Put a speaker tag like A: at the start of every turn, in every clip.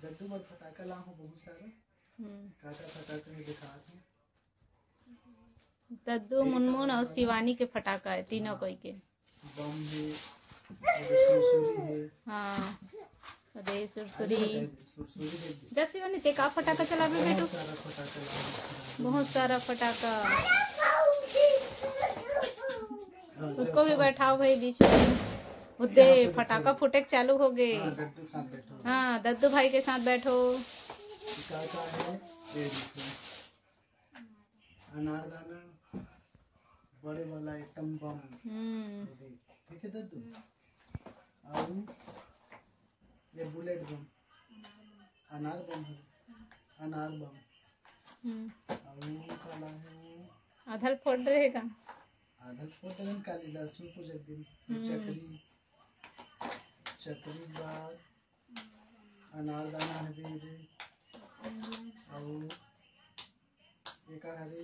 A: दद्दू बर फटाका ला हो बहुत सारा काका फटाका में दिखाते हैं।
B: दद्दू, मुनमुन और शिवानी के फटाका है तीनों कोई के।
A: बम है, सुरसुरी है।
B: हाँ अरे सुरसुरी
A: सुरसुरी देख
B: जब शिवानी ते का फटाका चला भी बेटू,
A: बहुत सारा फटाका ला
B: बहुत सारा फटाका। उसको भी बैठाओ भाई बीच में। उदे फटाका फुटे चालू हो गए।
A: दद्दू के साथ बैठो।
B: हाँ दद्दू भाई के साथ बैठो।
A: काका है ये देखो अनारदाना बड़े वाला आइटम बम। ठीक है दद्दू। और ये बुलेट बम अनार बम है, अनार बम। और काला है
B: आधल फोड़ रहेगा,
A: आधल फोड़ देन काली लक्ष्मी पूजा दिन। चक्री चक्री बाद अनारदाना है भी और एक हरे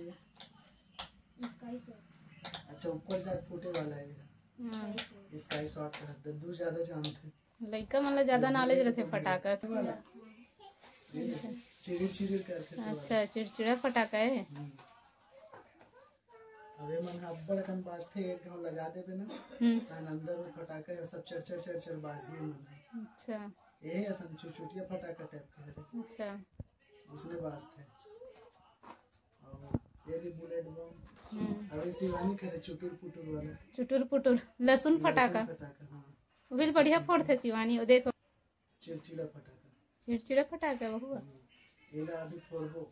A: अच्छा ऊपर जा फूटे वाला है स्काई शॉट का। दद्दू ज्यादा जानते
B: लड़का मतलब ज्यादा नॉलेज रहते फटाका।
A: चिड़िर चिड़िर करके।
B: अच्छा चिड़चिड़ा फटाका है।
A: अबे मन अब्बड़ कन बाजथे एक घाव लगा देबे ना तन अंदर में फटाका है सब चर चर चर चर बाजिए मन। अच्छा ये असन छोटिया फटाका टाइप का है। अच्छा उसने बाजथे। और ये भी बुलेट बम। अबे शिवानी करे चुटुर पुटुर वाला। चुटुर पुटुर
B: लहसुन फटाका।
A: हाँ
B: वो भी बढ़िया फोड़ते शिवानी। वो देखो
A: चिड़चिड़ा फटाका।
B: चिड़चिड़ा फटाका बहुआ
A: एला अभी फोड़बो।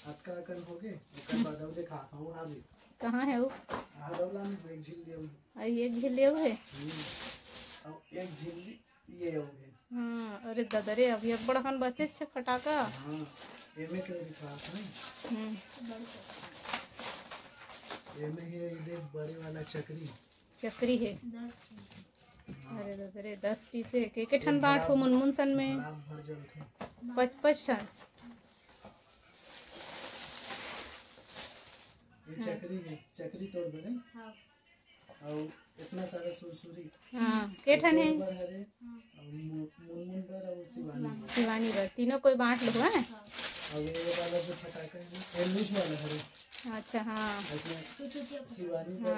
A: आपका कन हो गए ओकर बाद अब दिखाता हूं। अभी
B: कहाँ है वो?
A: हादवला में एक झील लियो।
B: आई एक झील लियो है।
A: और एक झील ये हो गए।
B: हां अरे ददरे अभी एक बड़हन बच्चे छे फटाका।
A: हां एमे के दिखाता है। एमे है ये बड़े वाला चक्री। चक्री है
B: 10 पीस। अरे ददरे 10 पीस है। के ठन बांट हो मुनमुन सन में
A: भर जलते
B: 55 ठन।
A: ये चक्री है, चक्री तोड़ बने। हां और इतना सारा सुरसुरी।
B: हां के ठन है
A: और मुनमुन पर और
B: शिवानी पर तीनों कोई बांट लो है।
A: और ये वाला जो फटाका है ये लूज वाला है।
B: अच्छा हां
A: इसमें शिवानी पर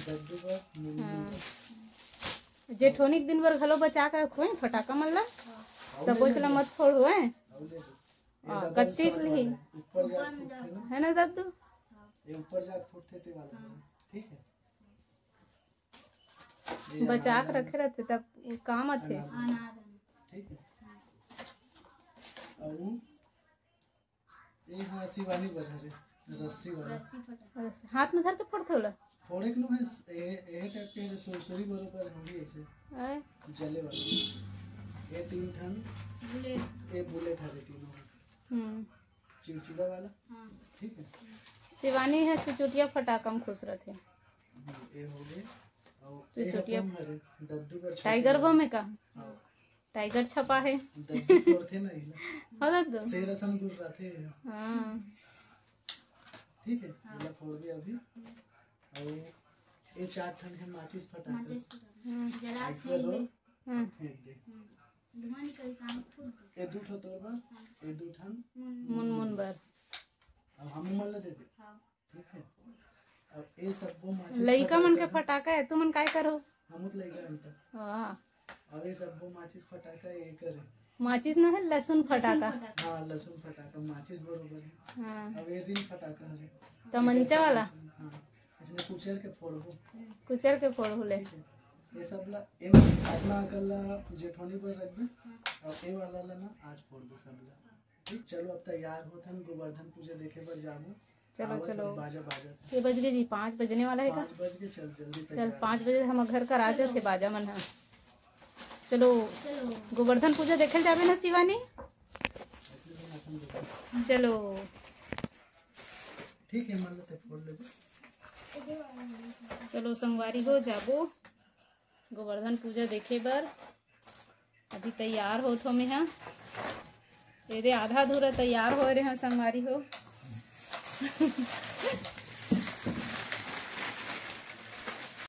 A: दद्दू पर मुनमुन पर।
B: जेठोनिक दिन भर घलो बचा के रखो है फटाका मल्ला सब बोचला मत फोड़ो है। कत्ती ली
A: ऊपर जा
B: है ना दद्दू
A: ये ऊपर जा फूटते थे वाला। ठीक है
B: बचा के रखे रहते तब वो काम आते।
A: ठीक है और ये हाँ शिवानी बजा रहे रस्सी वाला।
B: हाथ में धर के फोड़ते होला
A: फोड़े के नो है ये टाइप के सुरसुरी बरोबर होगी ऐसे जले वाला। ये 3 ठन बुलेट ये बुलेट है तीनों चिड़चिड़ा वाला। ठीक है
B: शिवानी है चुचुटिया फटाका में खुश रहते।
A: ये हो गए और
B: चुचुटिया
A: दद्दू पर
B: टाइगर बम है का टाइगर छपा है।
A: दद्दू फोड़ते ना
B: हां दद्दू
A: शेर असम दूर रहते।
B: हां
A: ठीक है ये फोड़ भी अभी। और ये 4 ठन है माचिस फटाका जला ऐसे रो फेंक दे धुआं निकल काम फूल। ये 2 ठो तोड़बा ये 2 ठन
B: मुनमुन बर
A: अब हम मन ले दे दे। ठीक है अब ये सब वो माचिस
B: लइका मन के फटाका है तुमन काय करो
A: हम उत लइका अंत।
B: हां
A: अब ये सब वो माचिस फटाका ये करे
B: माचिस न है लहसुन फटाका।
A: हां लहसुन फटाका माचिस बरोबर है। हां अब ये रिन फटाका है
B: तमंचा वाला।
A: हां इसने कुचल के फोड़बो
B: कुचल के फोड़ो ले।
A: ये सब ला इन अपना अकल जेठोनी पर रख दे और ये वाला ला ना आज फोड़बो सब ला। ठीक चलो अब तैयार होथन गोवर्धन पूजा देखे बर जाबो। चलो चलो बाजा बाजा
B: ये बज गए जी 5 बजने वाला है का
A: 5 बज के चल जल्दी
B: चल 5 बजे हम घर का राजा थे बाजा मन है। चलो गोवर्धन पूजा देखे जाबे ना शिवानी। चलो
A: ठीक है मान लेते फोड़ लेबो।
B: चलो संगवारी हो जाबो गोवर्धन पूजा देखे बर। अभी तैयार हो तो मैं हाँ ये आधा अधूरा तैयार हो रहे हैं संगवारी हो।